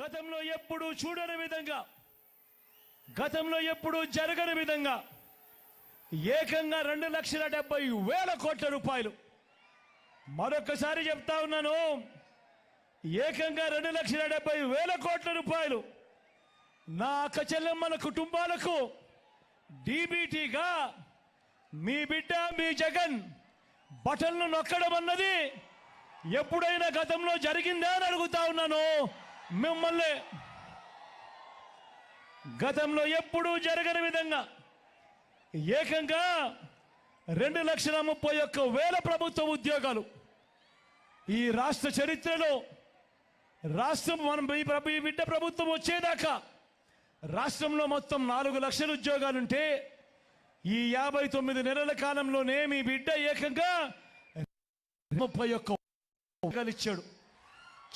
గతంలో ఎప్పుడు చూడని విధంగా, గతంలో ఎప్పుడు జరగని విధంగా ఏకంగా 2,70,000 కోట్ల రూపాయలు. మరొకసారి చెప్తా ఉన్నాను, ఏకంగా 2,70,000 కోట్ల రూపాయలు నా అక్క చెల్లెమ్మల కుటుంబాలకు డీబీటీగా మీ బిడ్డ మీ జగన్ బటన్లు నొక్కడం అన్నది ఎప్పుడైనా గతంలో జరిగిందా అని అడుగుతా ఉన్నాను మిమ్మల్ని. గతంలో ఎప్పుడూ జరగని విధంగా ఏకంగా 2,31,000 ప్రభుత్వ ఉద్యోగాలు ఈ రాష్ట్ర చరిత్రలో, రాష్ట్రం మనం ఈ బిడ్డ ప్రభుత్వం వచ్చేదాకా రాష్ట్రంలో మొత్తం 4 లక్షల ఉద్యోగాలుంటే ఈ 59 నెలల కాలంలోనే మీ బిడ్డ ఏకంగా 31 ఉద్యోగాలు ఇచ్చాడు.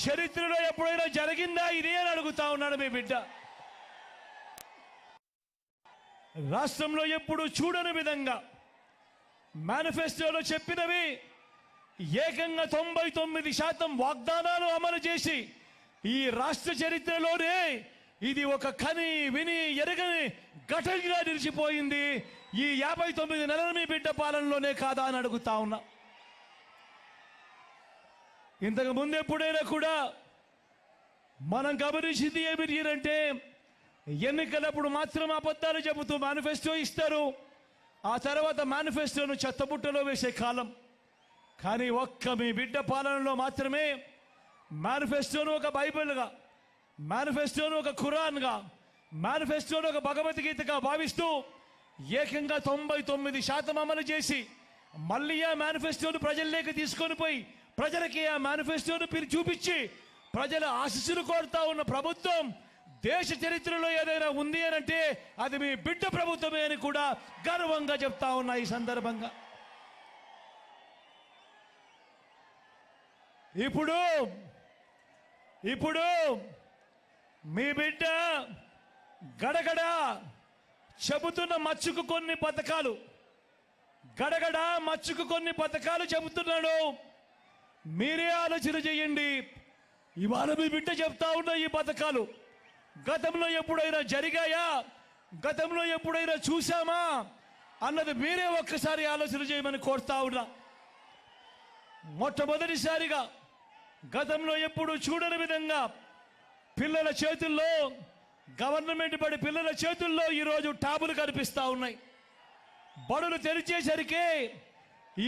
చరిత్రలో ఎప్పుడైనా జరిగిందా ఇదే అని అడుగుతా ఉన్నాడు మీ బిడ్డ. రాష్ట్రంలో ఎప్పుడు చూడని విధంగా మేనిఫెస్టోలో చెప్పినవి ఏకంగా 99% వాగ్దానాలు అమలు చేసి ఈ రాష్ట్ర చరిత్రలోనే ఇది ఒక కని విని ఎరగని ఘటనగా నిలిచిపోయింది. ఈ 59 నెలల మీ బిడ్డ పాలనలోనే కాదా అని అడుగుతా ఉన్నా. ఇంతకు ముందు ఎప్పుడైనా కూడా మనం గమనించింది ఏమిటంటే, ఎన్నికలప్పుడు మాత్రం అబద్ధాలు చెబుతూ మేనిఫెస్టో ఇస్తారు, ఆ తర్వాత మేనిఫెస్టోను చెత్తబుట్టలో వేసే కాలం. కానీ ఒక్క మీ బిడ్డ పాలనలో మాత్రమే మేనిఫెస్టోను ఒక బైబిల్గా, మేనిఫెస్టోను ఒక ఖురాన్గా, మేనిఫెస్టోను ఒక భగవద్గీతగా భావిస్తూ ఏకంగా 99% అమలు చేసి మళ్ళీ ఆ మేనిఫెస్టోను ప్రజల్లోకి తీసుకొని పోయి ప్రజలకి ఆ మేనిఫెస్టోను చూపించి ప్రజల ఆశీస్సులు కోరుతా ఉన్న ప్రభుత్వం దేశ చరిత్రలో ఏదైనా ఉంది అని అంటే అది మీ బిడ్డ ప్రభుత్వమే అని కూడా గర్వంగా చెప్తా ఉన్నా. ఈ సందర్భంగా ఇప్పుడు మీ బిడ్డ గడగడ చెబుతున్న మచ్చుకు కొన్ని పథకాలు, గడగడ మచ్చుకు కొన్ని పథకాలు చెబుతున్నాడు. మీరే ఆలోచన చేయండి. ఇవాళ మీ బిడ్డ చెప్తా ఉన్న ఈ పథకాలు గతంలో ఎప్పుడైనా జరిగాయా, గతంలో ఎప్పుడైనా చూసామా అన్నది మీరే ఒక్కసారి ఆలోచన చేయమని కోరుతా ఉన్నా. మొట్టమొదటిసారిగా గతంలో ఎప్పుడు చూడని విధంగా పిల్లల చేతుల్లో, గవర్నమెంట్ బడి పిల్లల చేతుల్లో ఈరోజు ట్యాబులు కనిపిస్తూ ఉన్నాయి. బడులు తెరిచేసరికి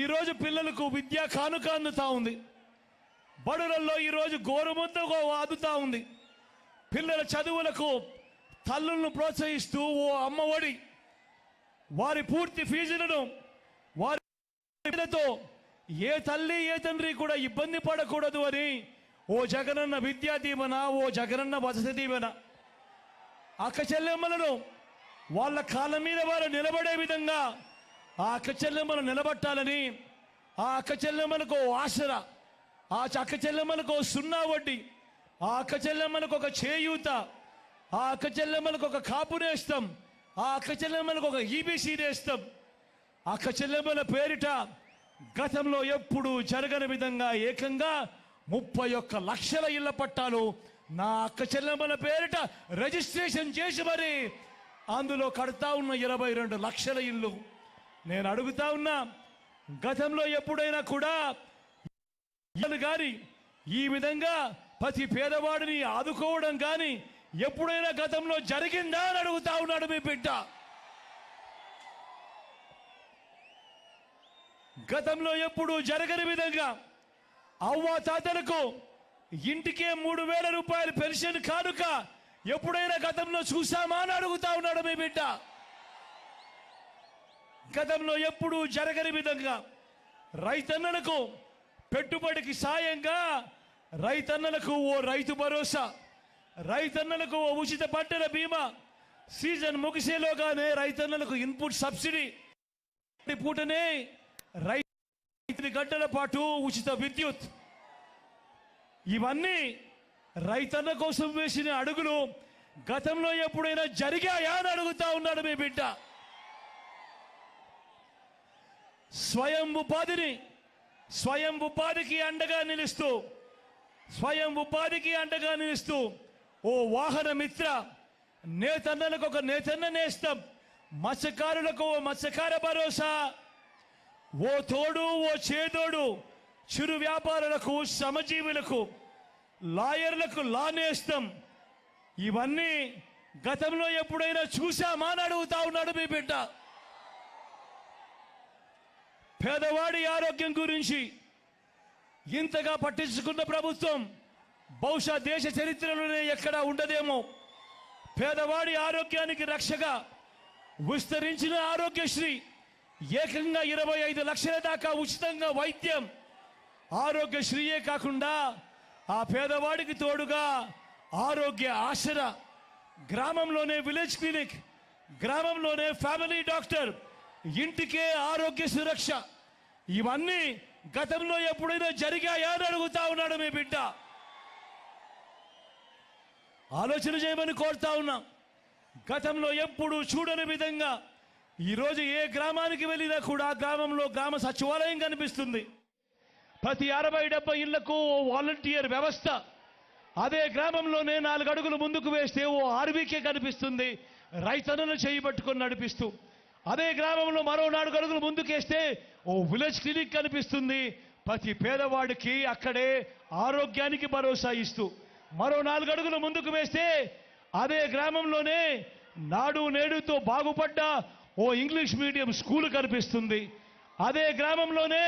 ఈరోజు పిల్లలకు విద్యా కానుక అందుతూ ఉంది. బడులలో ఈరోజు గోరుముద్ద అందుతూ ఉంది. పిల్లల చదువులకు తల్లులను ప్రోత్సహిస్తూ ఓ అమ్మఒడి, వారి పూర్తి ఫీజులను వారితో ఏ తల్లి ఏ తండ్రి కూడా ఇబ్బంది పడకూడదు అని ఓ జగనన్న విద్యా దీవెన, ఓ జగనన్న వసతి దీవెన, అక్క చెల్లెమ్మలను వాళ్ళ కాళ్ళ మీద వారు నిలబడే విధంగా ఆ అక్క చెల్లెమ్మలు నిలబట్టాలని, ఆ అక్క చెల్లెమ్మలకు ఆసరా, ఆ అక్క చెల్లెమ్మలకు 0 వడ్డీ, ఆ అక్క చెల్లెమ్మలకు ఒక చేయూత, ఆ అక్క చెల్లెమ్మలకు ఒక కాపు నేస్తం, ఆ అక్క చెల్లెమ్మలకు ఒక ఈబీసీ నేస్తం, అక్క చెల్లెమ్మల పేరిట గతంలో ఎప్పుడు జరగని విధంగా ఏకంగా 31 లక్షల ఇళ్ల పట్టాలు నా అక్క చెల్లెమ్మల పేరిట రిజిస్ట్రేషన్ చేసి మరి అందులో కడతా ఉన్న 22 లక్షల ఇల్లు. నేను అడుగుతా ఉన్నా, గతంలో ఎప్పుడైనా కూడా కానీ ఈ విధంగా ప్రతి పేదవాడిని ఆదుకోవడం కానీ ఎప్పుడైనా గతంలో జరిగిందా అని అడుగుతా ఉన్నాడు మీ బిడ్డ. గతంలో ఎప్పుడు జరగని విధంగా అవ్వ తాతలకు ఇంటికే 3,000 రూపాయలు పెన్షన్ కానుక ఎప్పుడైనా గతంలో చూసామా అని అడుగుతా ఉన్నాడు మీ బిడ్డ. గతంలో ఎప్పుడు జరగని విధంగా రైతన్నలకు పెట్టుబడికి సాయంగా రైతన్నలకు ఓ రైతు భరోసా, రైతన్నలకు ఓ ఉచిత పంటల బీమా, సీజన్ ముగిసేలోగానే రైతన్నలకు ఇన్పుట్ సబ్సిడీ, పూటనే రైతు గంటల పాటు ఉచిత విద్యుత్, ఇవన్నీ రైతన్న కోసం వేసిన అడుగులు గతంలో ఎప్పుడైనా జరిగాయా అని అడుగుతా ఉన్నాడు మీ బిడ్డ. స్వయం ఉపాధికి అండగా నిలుస్తూ ఓ వాహన మిత్ర, నేతన్నలకు ఒక నేతన్న నేస్తం, మత్స్యకారులకు ఓ మత్స్యకార భరోసా, ఓ తోడు ఓ చేదోడు, చిరు వ్యాపారులకు శ్రమజీవులకు, లాయర్లకు లా నేస్తం. ఇవన్నీ గతంలో ఎప్పుడైనా చూశామా అని అడుగుతా ఉన్నాడు మీ బిడ్డ. పేదవాడి ఆరోగ్యం గురించి ఇంతగా పట్టించుకున్న ప్రభుత్వం బహుశా దేశ చరిత్రలోనే ఎక్కడా ఉండదేమో. పేదవాడి ఆరోగ్యానికి రక్షగా విస్తరించిన ఆరోగ్యశ్రీ, ఏకంగా 25 లక్షల దాకా ఉచితంగా వైద్యం. ఆరోగ్యశ్రీయే కాకుండా ఆ పేదవాడికి తోడుగా ఆరోగ్య ఆసరా, గ్రామంలోనే విలేజ్ క్లినిక్, గ్రామంలోనే ఫ్యామిలీ డాక్టర్, ఇంటికే ఆరోగ్య సురక్ష. ఇవన్నీ గతంలో ఎప్పుడైనా జరిగాయా అని అడుగుతా ఉన్నాడు మీ బిడ్డ. ఆలోచన చేయమని కోరుతా ఉన్నాం. గతంలో ఎప్పుడు చూడని విధంగా ఈరోజు ఏ గ్రామానికి వెళ్ళినా కూడా గ్రామంలో గ్రామ సచివాలయం కనిపిస్తుంది. ప్రతి 60-70 ఇళ్లకు ఓ వాలంటీర్ వ్యవస్థ. అదే గ్రామంలోనే 4 అడుగులు ముందుకు వేస్తే ఓ ఆర్వీకే కనిపిస్తుంది, రైతన్నను చేయబట్టుకొని నడిపిస్తూ. అదే గ్రామంలో మరో 4 అడుగులు ముందుకేస్తే ఓ విలేజ్ క్లినిక్ కనిపిస్తుంది, ప్రతి పేదవాడికి అక్కడే ఆరోగ్యానికి భరోసా ఇస్తూ. మరో 4 అడుగులు ముందుకు వేస్తే అదే గ్రామంలోనే నాడు నేడుతో బాగుపడ్డ ఓ ఇంగ్లీష్ మీడియం స్కూల్ కనిపిస్తుంది. అదే గ్రామంలోనే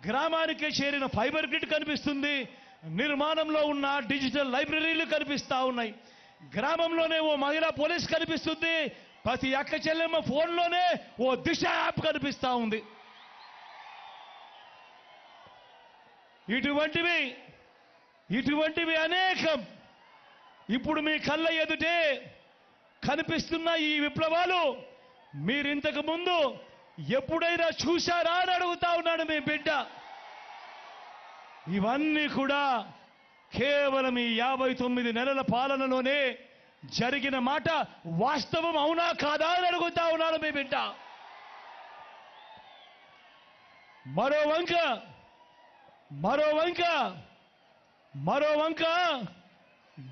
గ్రామానికే చేరిన ఫైబర్ గ్రిడ్ కనిపిస్తుంది, నిర్మాణంలో ఉన్న డిజిటల్ లైబ్రరీలు కనిపిస్తా ఉన్నాయి. గ్రామంలోనే ఓ మహిళా పోలీస్ కనిపిస్తుంది, ప్రతి అక్క చెల్లెమ్మ ఫోన్లోనే ఓ దిశ యాప్ కనిపిస్తా ఉంది. ఇటువంటివి అనేకం ఇప్పుడు మీ కళ్ళ ఎదుటే కనిపిస్తున్న ఈ విప్లవాలు మీరింతకు ముందు ఎప్పుడైనా చూశారా అని అడుగుతా ఉన్నాడు మీ బిడ్డ. ఇవన్నీ కూడా కేవలం ఈ 59 నెలల పాలనలోనే జరిగిన మాట వాస్తవం అవునా కాదా అని అడుగుతా ఉన్నాడు మీ బిడ్డ. మరో వంక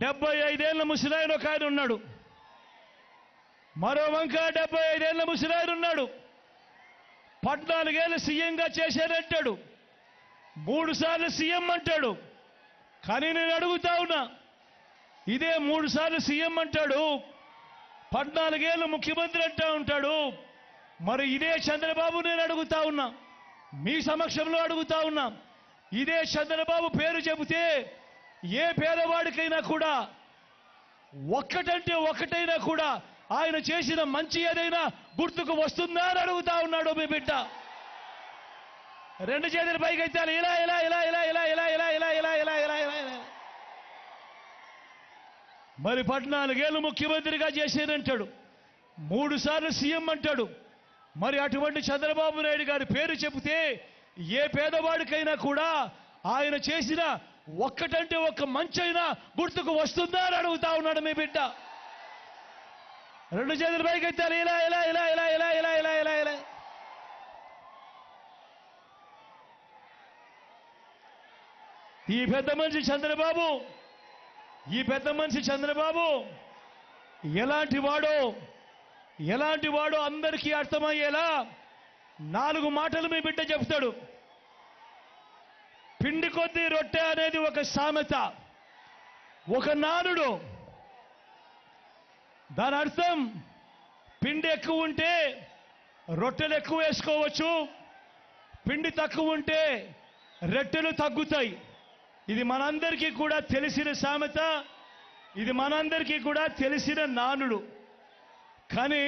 75 ఏళ్ల ముసలాయన ఒక ఆయన ఉన్నాడు. మరో వంక 75 ఏళ్ల ముసలాయన ఉన్నాడు. 14 ఏళ్ళు సీఎంగా చేశానంటాడు, 3 సార్లు సీఎం అంటాడు. కానీ నేను అడుగుతా ఉన్నా, ఇదే 3 సార్లు సీఎం అంటాడు, 14 ఏళ్ళు ముఖ్యమంత్రి అంటా ఉంటాడు. మరి ఇదే చంద్రబాబు, నేను అడుగుతా ఉన్నా, మీ సమక్షంలో అడుగుతా ఉన్నా, ఇదే చంద్రబాబు పేరు చెబితే ఏ పేదవాడికైనా కూడా ఒక్కటంటే ఒక్కటైనా కూడా ఆయన చేసిన మంచి ఏదైనా గుర్తుకు వస్తుందా అని అడుగుతా ఉన్నాడు మీ బిడ్డ. 2 చేతుల పైకి ఎత్తాలి, ఇలా ఇలా ఇలా ఇలా ఇలా ఇలా ఇలా ఇలా ఇలా ఇలా ఇలా ఇలా ఇలా. మరి 14 ఏళ్ళు ముఖ్యమంత్రిగా చేసేనంటాడు, 3 సార్లు సీఎం అంటాడు. మరి అటువంటి చంద్రబాబు నాయుడు గారి పేరు చెబితే ఏ పేదవాడికైనా కూడా ఆయన చేసిన ఒక్కటంటే ఒక్క మంచైనా గుర్తుకు వస్తుందా అని అడుగుతా ఉన్నాడు మీ బిడ్డ. 2 చేతుల పైకి ఎత్తాలి, ఇలా ఇలా ఇలా ఇలా ఇలా ఇలా ఇలా ఇలా ఇలా. ఈ పెద్ద మనిషి చంద్రబాబు ఎలాంటి వాడో అందరికీ అర్థమయ్యేలా 4 మాటలు మీ బిడ్డ చెప్తాడు. పిండి కొద్దీ రొట్టె అనేది ఒక సామెత, ఒక నానుడు. దాని అర్థం పిండి ఎక్కువ ఉంటే రొట్టెలు ఎక్కువ వేసుకోవచ్చు, పిండి తక్కువ ఉంటే రొట్టెలు తగ్గుతాయి. ఇది మనందరికీ కూడా తెలిసిన సామెత, ఇది మనందరికీ కూడా తెలిసిన నానుడు. కానీ